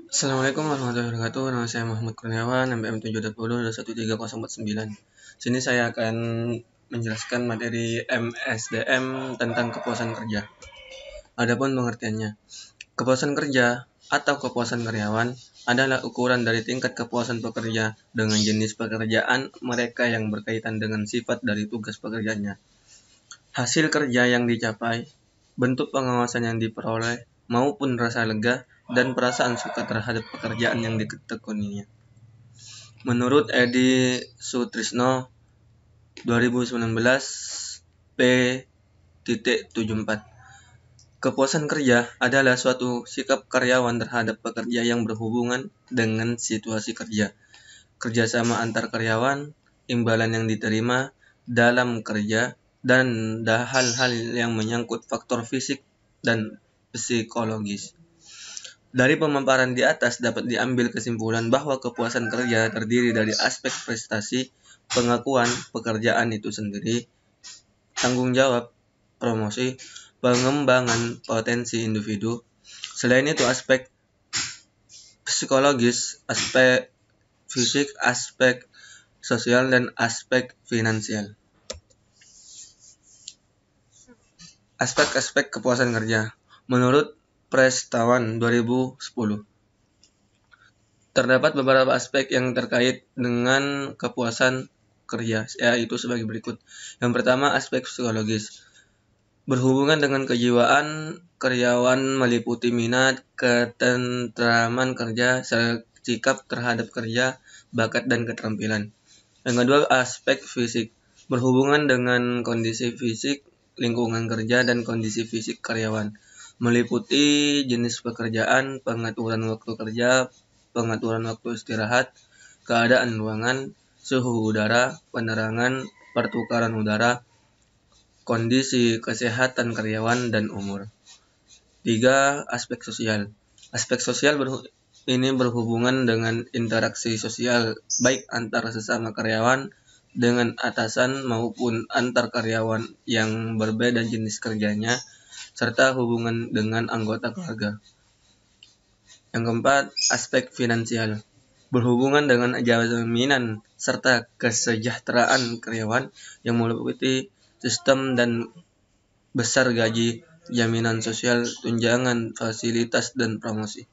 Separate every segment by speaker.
Speaker 1: Assalamualaikum warahmatullahi wabarakatuh. Nama saya Muhammad Kurniawan, NPM 720213049. Sini saya akan menjelaskan materi MSDM tentang kepuasan kerja. Adapun pengertiannya, kepuasan kerja atau kepuasan karyawan adalah ukuran dari tingkat kepuasan pekerja dengan jenis pekerjaan mereka yang berkaitan dengan sifat dari tugas pekerjaannya, hasil kerja yang dicapai, bentuk pengawasan yang diperoleh, maupun rasa lega dan perasaan suka terhadap pekerjaan yang ditekuninya. Menurut Edi Sutrisno 2019 P.74, kepuasan kerja adalah suatu sikap karyawan terhadap pekerja yang berhubungan dengan situasi kerja, kerjasama antar karyawan, imbalan yang diterima dalam kerja, dan hal-hal yang menyangkut faktor fisik dan psikologis. Dari pemaparan di atas dapat diambil kesimpulan bahwa kepuasan kerja terdiri dari aspek prestasi, pengakuan pekerjaan itu sendiri, tanggung jawab, promosi, pengembangan potensi individu. Selain itu, aspek psikologis, aspek fisik, aspek sosial, dan aspek finansial. Aspek-aspek kepuasan kerja. Menurut Prestawan 2010, terdapat beberapa aspek yang terkait dengan kepuasan kerja, yaitu sebagai berikut. Yang pertama, aspek psikologis. Berhubungan dengan kejiwaan karyawan meliputi minat, ketentraman kerja, sikap terhadap kerja, bakat, dan keterampilan. Yang kedua, aspek fisik. Berhubungan dengan kondisi fisik, lingkungan kerja, dan kondisi fisik karyawan. Meliputi jenis pekerjaan, pengaturan waktu kerja, pengaturan waktu istirahat, keadaan ruangan, suhu udara, penerangan, pertukaran udara, kondisi kesehatan karyawan, dan umur. 3. Aspek sosial. Aspek sosial ini berhubungan dengan interaksi sosial, baik antar sesama karyawan, dengan atasan, maupun antar karyawan yang berbeda jenis kerjanya, serta hubungan dengan anggota keluarga. Yang keempat, aspek finansial. Berhubungan dengan jaminan serta kesejahteraan karyawan yang meliputi sistem dan besar gaji, jaminan sosial, tunjangan, fasilitas, dan promosi.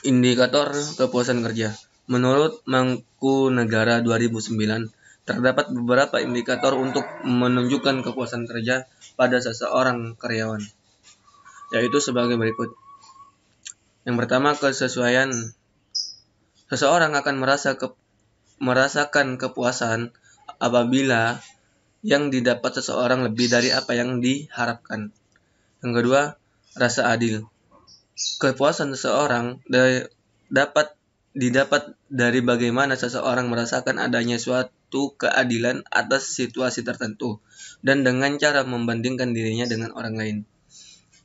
Speaker 1: Indikator kepuasan kerja. Menurut Mangkunegara 2009, terdapat beberapa indikator untuk menunjukkan kepuasan kerja pada seseorang karyawan, yaitu sebagai berikut. Yang pertama, kesesuaian. Seseorang akan merasakan kepuasan apabila yang didapat seseorang lebih dari apa yang diharapkan. Yang kedua, rasa adil. Kepuasan seseorang dapat didapat dari bagaimana seseorang merasakan adanya suatu keadilan atas situasi tertentu dan dengan cara membandingkan dirinya dengan orang lain.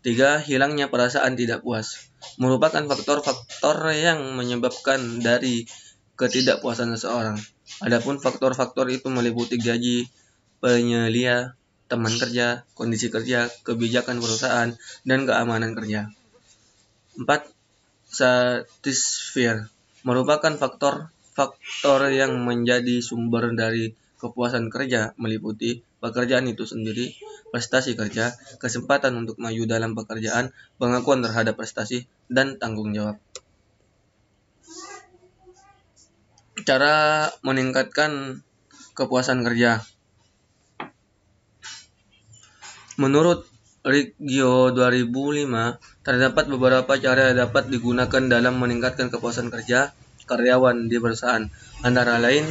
Speaker 1: 3. Hilangnya perasaan tidak puas. Merupakan faktor-faktor yang menyebabkan dari ketidakpuasan seseorang. Adapun faktor-faktor itu meliputi gaji, penyelia, teman kerja, kondisi kerja, kebijakan perusahaan, dan keamanan kerja. 4. Satisfier. Merupakan faktor yang menjadi sumber dari kepuasan kerja, meliputi pekerjaan itu sendiri, prestasi kerja, kesempatan untuk maju dalam pekerjaan, pengakuan terhadap prestasi, dan tanggung jawab. Cara meningkatkan kepuasan kerja. Menurut Riggio 2005, terdapat beberapa cara yang dapat digunakan dalam meningkatkan kepuasan kerja karyawan di perusahaan, antara lain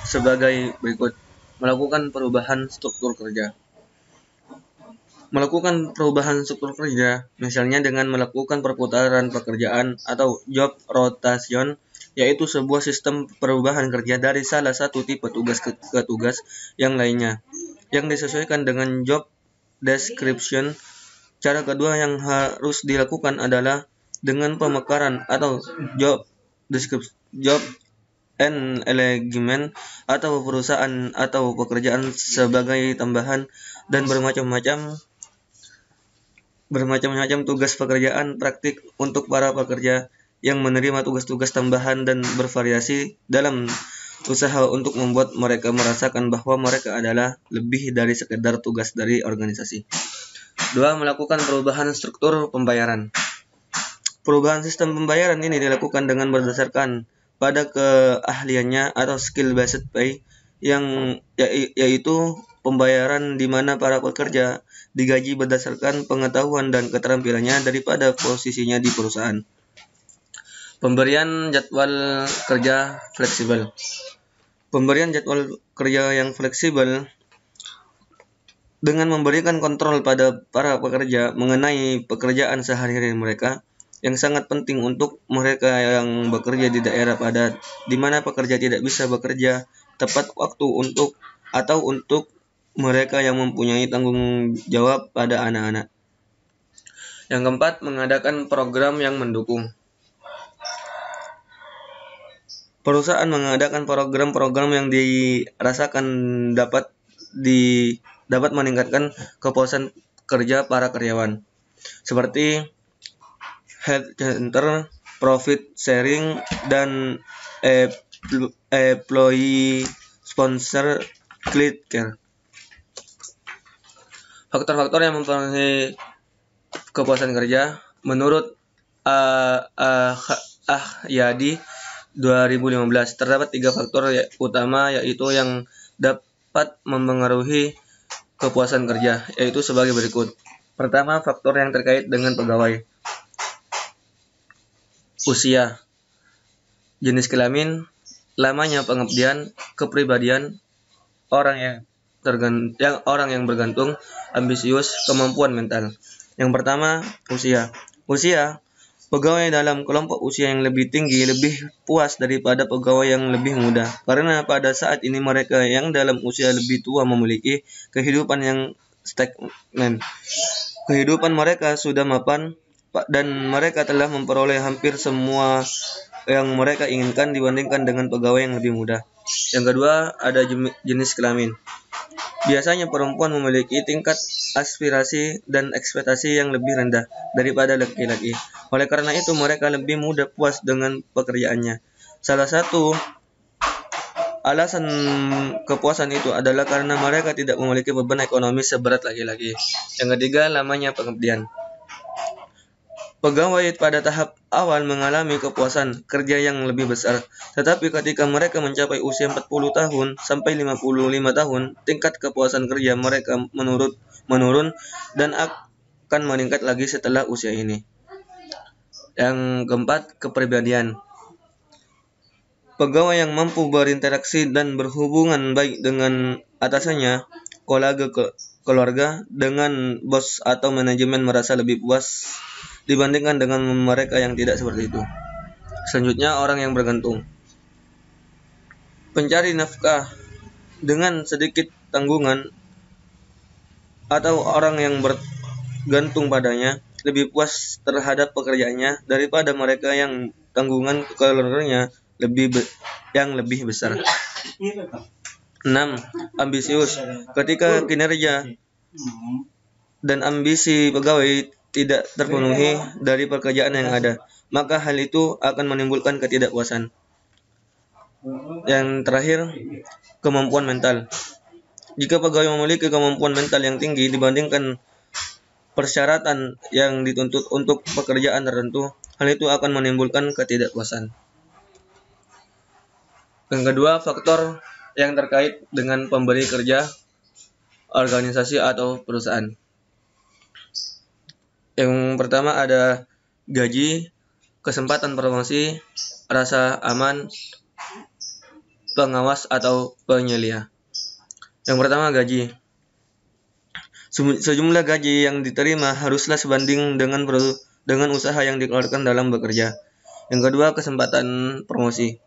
Speaker 1: sebagai berikut. Melakukan perubahan struktur kerja. Melakukan perubahan struktur kerja, misalnya dengan melakukan perputaran pekerjaan atau job rotation, yaitu sebuah sistem perubahan kerja dari salah satu tipe tugas ke tugas yang lainnya, yang disesuaikan dengan job description. Cara kedua yang harus dilakukan adalah dengan pemekaran atau job enlargement atau perusahaan atau pekerjaan sebagai tambahan dan bermacam-macam bermacam-macam tugas pekerjaan praktik untuk para pekerja yang menerima tugas-tugas tambahan dan bervariasi dalam usaha untuk membuat mereka merasakan bahwa mereka adalah lebih dari sekedar tugas dari organisasi. 2. Melakukan perubahan struktur pembayaran. Perubahan sistem pembayaran ini dilakukan dengan berdasarkan pada keahliannya atau skill based pay yaitu pembayaran di mana para pekerja digaji berdasarkan pengetahuan dan keterampilannya daripada posisinya di perusahaan. Pemberian jadwal kerja fleksibel. Pemberian jadwal kerja yang fleksibel dengan memberikan kontrol pada para pekerja mengenai pekerjaan sehari-hari mereka yang sangat penting untuk mereka yang bekerja di daerah padat, di mana pekerja tidak bisa bekerja tepat waktu untuk mereka yang mempunyai tanggung jawab pada anak-anak. Yang keempat, mengadakan program yang mendukung. Perusahaan mengadakan program-program yang dirasakan dapat meningkatkan kepuasan kerja para karyawan, seperti health center, profit sharing, dan employee sponsor care. Faktor-faktor yang mempengaruhi kepuasan kerja menurut Yadi 2015 terdapat 3 faktor utama yaitu yang dapat mempengaruhi kepuasan kerja, yaitu sebagai berikut. Pertama, faktor yang terkait dengan pegawai. Usia, jenis kelamin, lamanya pengabdian, kepribadian orang yang bergantung, ambisius, kemampuan mental. Yang pertama, usia. Pegawai dalam kelompok usia yang lebih tinggi lebih puas daripada pegawai yang lebih muda, karena pada saat ini mereka yang dalam usia lebih tua memiliki kehidupan yang stagnan. Kehidupan mereka sudah mapan dan mereka telah memperoleh hampir semua yang mereka inginkan dibandingkan dengan pegawai yang lebih muda. Yang kedua, ada jenis kelamin. Biasanya perempuan memiliki tingkat aspirasi dan ekspektasi yang lebih rendah daripada laki-laki. Oleh karena itu, mereka lebih mudah puas dengan pekerjaannya. Salah satu alasan kepuasan itu adalah karena mereka tidak memiliki beban ekonomi seberat laki-laki. Yang ketiga, lamanya pengabdian. Pegawai pada tahap awal mengalami kepuasan kerja yang lebih besar, tetapi ketika mereka mencapai usia 40 tahun sampai 55 tahun, tingkat kepuasan kerja mereka menurun dan akan meningkat lagi setelah usia ini. Yang keempat, kepribadian. Pegawai yang mampu berinteraksi dan berhubungan baik dengan atasannya, keluarga, dengan bos atau manajemen merasa lebih puas dibandingkan dengan mereka yang tidak seperti itu. Selanjutnya, orang yang bergantung. Pencari nafkah dengan sedikit tanggungan atau orang yang bergantung padanya lebih puas terhadap pekerjaannya daripada mereka yang tanggungan keluarganya lebih besar. 6. Ambisius. Ketika kinerja dan ambisi pegawai tidak terpenuhi dari pekerjaan yang ada, maka hal itu akan menimbulkan ketidakpuasan. Yang terakhir, kemampuan mental. Jika pegawai memiliki kemampuan mental yang tinggi dibandingkan persyaratan yang dituntut untuk pekerjaan tertentu, hal itu akan menimbulkan ketidakpuasan. Yang kedua, faktor yang terkait dengan pemberi kerja, organisasi atau perusahaan. Yang pertama ada gaji, kesempatan promosi, rasa aman, pengawas atau penyelia. Yang pertama, gaji. Sejumlah gaji yang diterima haruslah sebanding dengan usaha yang dikeluarkan dalam bekerja. Yang kedua, kesempatan promosi.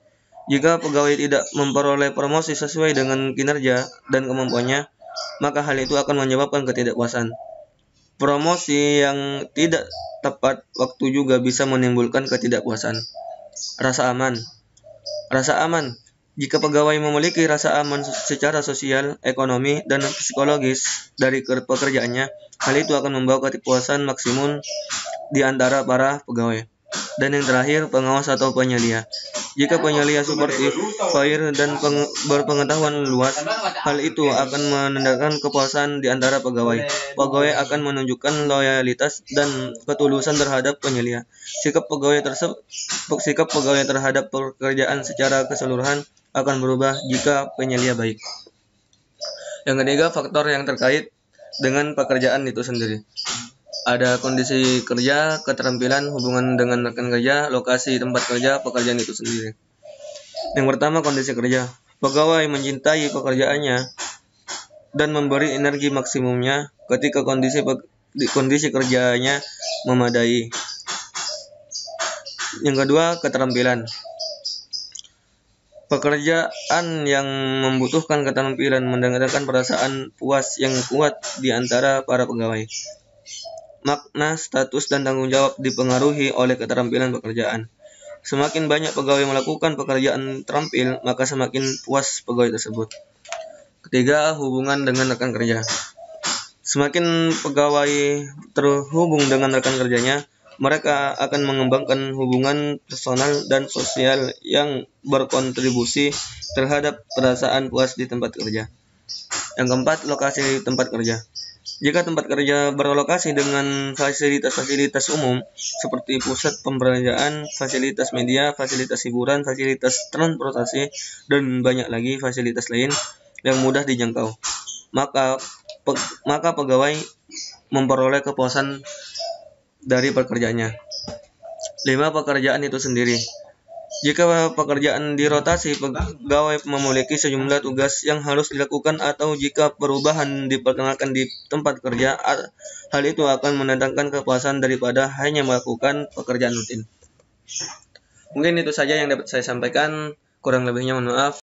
Speaker 1: Jika pegawai tidak memperoleh promosi sesuai dengan kinerja dan kemampuannya, maka hal itu akan menyebabkan ketidakpuasan. Promosi yang tidak tepat waktu juga bisa menimbulkan ketidakpuasan. Rasa aman. Jika pegawai memiliki rasa aman secara sosial, ekonomi, dan psikologis dari pekerjaannya, hal itu akan membawa kepuasan maksimum di antara para pegawai. Dan yang terakhir, pengawas atau penyelia. Jika penyelia suportif, fair, dan berpengetahuan luas, hal itu akan menandakan kepuasan di antara pegawai. Pegawai akan menunjukkan loyalitas dan ketulusan terhadap penyelia. Sikap pegawai terhadap pekerjaan secara keseluruhan akan berubah jika penyelia baik. Yang ketiga, faktor yang terkait dengan pekerjaan itu sendiri. Ada kondisi kerja, keterampilan, hubungan dengan rekan kerja, lokasi tempat kerja, pekerjaan itu sendiri. Yang pertama, kondisi kerja. Pegawai mencintai pekerjaannya dan memberi energi maksimumnya ketika kondisi kerjanya memadai. Yang kedua, keterampilan. Pekerjaan yang membutuhkan keterampilan mendatangkan perasaan puas yang kuat di antara para pegawai. Makna, status, dan tanggung jawab dipengaruhi oleh keterampilan pekerjaan. Semakin banyak pegawai melakukan pekerjaan terampil, maka semakin puas pegawai tersebut. Ketiga, hubungan dengan rekan kerja. Semakin pegawai terhubung dengan rekan kerjanya, mereka akan mengembangkan hubungan personal dan sosial yang berkontribusi terhadap perasaan puas di tempat kerja. Yang keempat, lokasi tempat kerja. Jika tempat kerja berlokasi dengan fasilitas-fasilitas umum seperti pusat perbelanjaan, fasilitas media, fasilitas hiburan, fasilitas transportasi, dan banyak lagi fasilitas lain yang mudah dijangkau, maka pegawai memperoleh kepuasan dari pekerjaannya. 5. Pekerjaan itu sendiri. Jika pekerjaan dirotasi, pegawai memiliki sejumlah tugas yang harus dilakukan, atau jika perubahan diperkenalkan di tempat kerja, hal itu akan mendatangkan kepuasan daripada hanya melakukan pekerjaan rutin. Mungkin itu saja yang dapat saya sampaikan, kurang lebihnya mohon maaf.